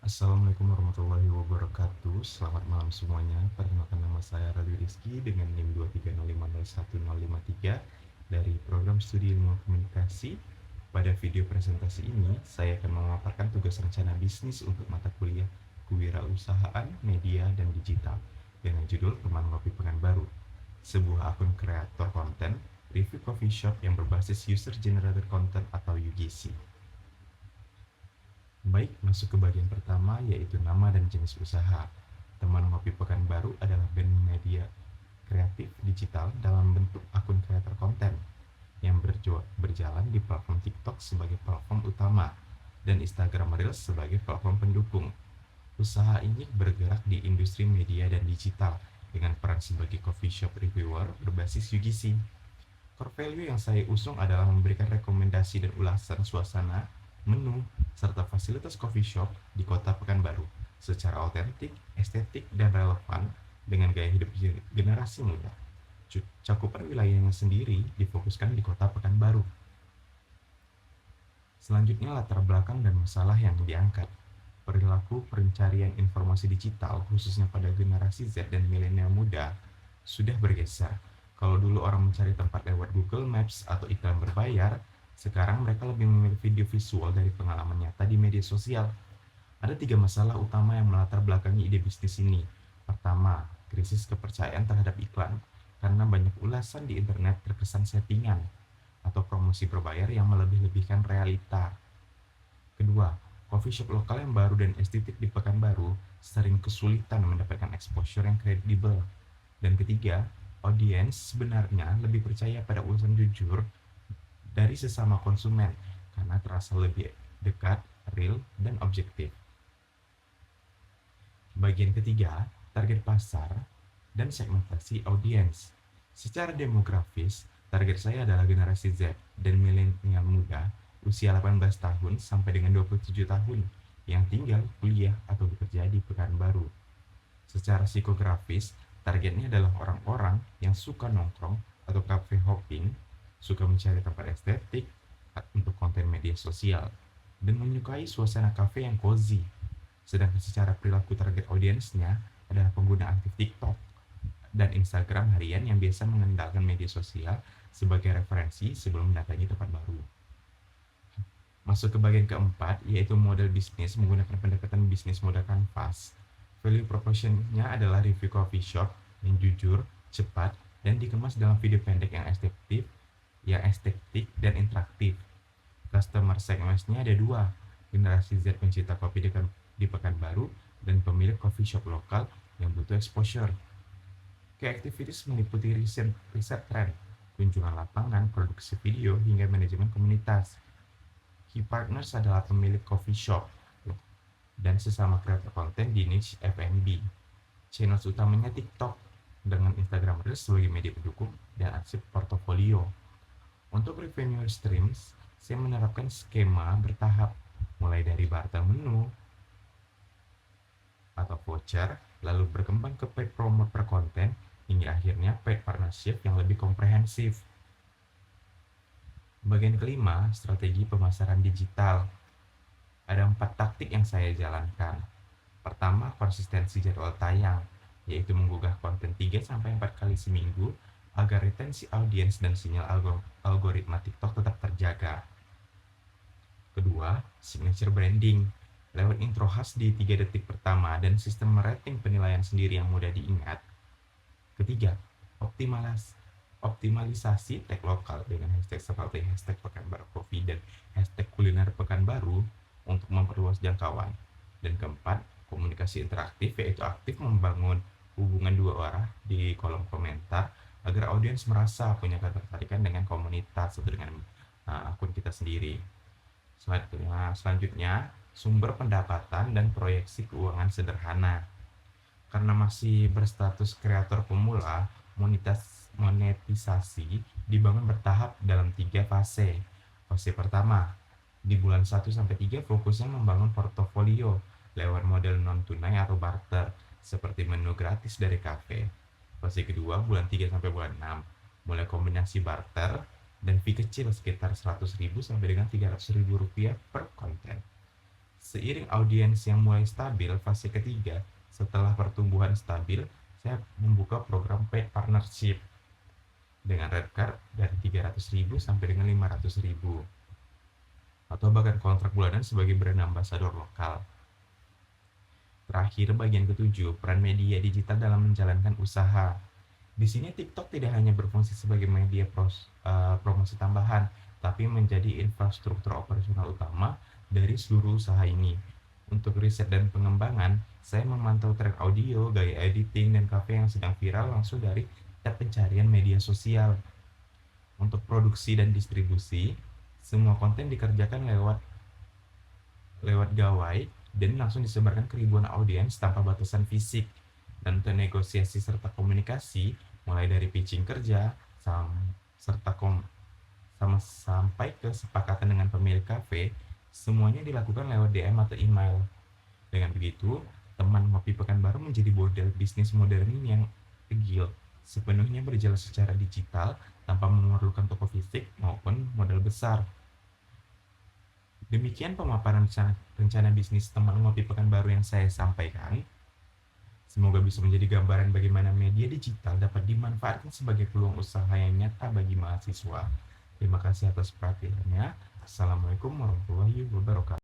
Assalamualaikum warahmatullahi wabarakatuh. Selamat malam semuanya. Perkenalkan nama saya Radwi Rizky dengan NIM 230501053 dari Program Studi Ilmu Komunikasi. Pada video presentasi ini, saya akan memaparkan tugas rencana bisnis untuk mata kuliah Kewirausahaan, Media, dan Digital dengan judul Teman Ngopi Pekanbaru, sebuah akun kreator konten review coffee shop yang berbasis User Generated Content atau UGC. Baik, masuk ke bagian pertama yaitu nama dan jenis usaha. Teman Ngopi Pekanbaru adalah band media kreatif digital dalam bentuk akun kreator konten yang berjalan di platform TikTok sebagai platform utama dan Instagram Reels sebagai platform pendukung. Usaha ini bergerak di industri media dan digital dengan peran sebagai coffee shop reviewer berbasis UGC. Core value yang saya usung adalah memberikan rekomendasi dan ulasan suasana, menu, serta fasilitas coffee shop di kota Pekanbaru secara autentik, estetik, dan relevan dengan gaya hidup generasi muda. Cakupan wilayahnya sendiri difokuskan di kota Pekanbaru. Selanjutnya latar belakang dan masalah yang diangkat. Perilaku pencarian informasi digital khususnya pada generasi Z dan milenial muda sudah bergeser. Kalau dulu orang mencari tempat lewat Google Maps atau iklan berbayar, sekarang mereka lebih memilih video visual dari pengalaman nyata di media sosial. Ada 3 masalah utama yang melatar belakangi ide bisnis ini. Pertama, krisis kepercayaan terhadap iklan, karena banyak ulasan di internet terkesan settingan atau promosi berbayar yang melebih-lebihkan realita. Kedua, coffee shop lokal yang baru dan estetik di Pekanbaru sering kesulitan mendapatkan exposure yang kredibel. Dan ketiga, audiens sebenarnya lebih percaya pada ulasan jujur dari sesama konsumen karena terasa lebih dekat, real, dan objektif. Bagian ketiga, target pasar dan segmentasi audiens. Secara demografis, target saya adalah generasi Z dan milenial muda usia 18 tahun sampai dengan 27 tahun yang tinggal, kuliah, atau bekerja di Pekanbaru. Secara psikografis, targetnya adalah orang-orang yang suka nongkrong atau cafe hopping, suka mencari tempat estetik untuk konten media sosial, dan menyukai suasana cafe yang cozy. Sedangkan secara perilaku target audiensnya adalah pengguna aktif TikTok dan Instagram harian yang biasa mengandalkan media sosial sebagai referensi sebelum mendatangi tempat baru. Masuk ke bagian keempat, yaitu model bisnis menggunakan pendekatan bisnis model kanvas. Value proposition-nya adalah review coffee shop yang jujur, cepat, dan dikemas dalam video pendek yang estetik dan interaktif. Customer segment-nya ada 2, generasi Z pencinta kopi di Pekanbaru dan pemilik coffee shop lokal yang butuh exposure. Key activities meliputi riset tren, kunjungan lapangan, produksi video, hingga manajemen komunitas. Key partners adalah pemilik coffee shop dan sesama kreator konten di niche F&B. Channels utamanya TikTok dengan Instagram Reels sebagai media pendukung dan arsip portofolio. Untuk revenue streams, saya menerapkan skema bertahap, mulai dari barter menu atau voucher, lalu berkembang ke paid promote per konten, hingga akhirnya paid partnership yang lebih komprehensif. Bagian kelima, strategi pemasaran digital. Ada 4 taktik yang saya jalankan. Pertama, konsistensi jadwal tayang, yaitu menggugah konten 3-4 kali seminggu agar retensi audiens dan sinyal algoritma TikTok tetap terjaga. Kedua, signature branding, lewat intro khas di 3 detik pertama dan sistem rating penilaian sendiri yang mudah diingat. Ketiga, optimalisasi tag lokal dengan hashtag seperti hashtag Pekanbaru Coffee dan hashtag kuliner Pekanbaru untuk memperluas jangkauan. Dan keempat, komunikasi interaktif, yaitu aktif membangun hubungan 2 arah di kolom komentar agar audiens merasa punya ketertarikan dengan komunitas atau dengan akun kita sendiri. Selanjutnya, sumber pendapatan dan proyeksi keuangan sederhana. Karena masih berstatus kreator pemula, monetisasi dibangun bertahap dalam 3 fase. Fase pertama, di bulan 1-3 fokusnya membangun portofolio lewat model non-tunai atau barter, seperti menu gratis dari kafe. Fase kedua, bulan 3 sampai bulan 6, mulai kombinasi barter dan fee kecil sekitar 100.000 sampai dengan 300.000 rupiah per konten. Seiring audiens yang mulai stabil fase ketiga, setelah pertumbuhan stabil, saya membuka program paid partnership dengan red card dari 300.000 sampai dengan 500.000, atau bahkan kontrak bulanan sebagai brand ambassador lokal. Terakhir, bagian ketujuh, peran media digital dalam menjalankan usaha. Di sini TikTok tidak hanya berfungsi sebagai media promosi tambahan, tapi menjadi infrastruktur operasional utama dari seluruh usaha ini. Untuk riset dan pengembangan, saya memantau tren audio, gaya editing, dan kafe yang sedang viral langsung dari tab pencarian media sosial. Untuk produksi dan distribusi, semua konten dikerjakan lewat gawai dan langsung disebarkan ke ribuan audiens tanpa batasan fisik. Dan untuk negosiasi serta komunikasi, mulai dari pitching kerja sampai kesepakatan dengan pemilik kafe, semuanya dilakukan lewat DM atau email. Dengan begitu, teman ngopi Pekanbaru menjadi model bisnis modern yang agil, sepenuhnya berjalan secara digital tanpa memerlukan toko fisik maupun modal besar. Demikian pemaparan rencana bisnis teman ngopi Pekanbaru yang saya sampaikan. Semoga bisa menjadi gambaran bagaimana media digital dapat dimanfaatkan sebagai peluang usaha yang nyata bagi mahasiswa. Terima kasih atas perhatiannya. Assalamualaikum warahmatullahi wabarakatuh.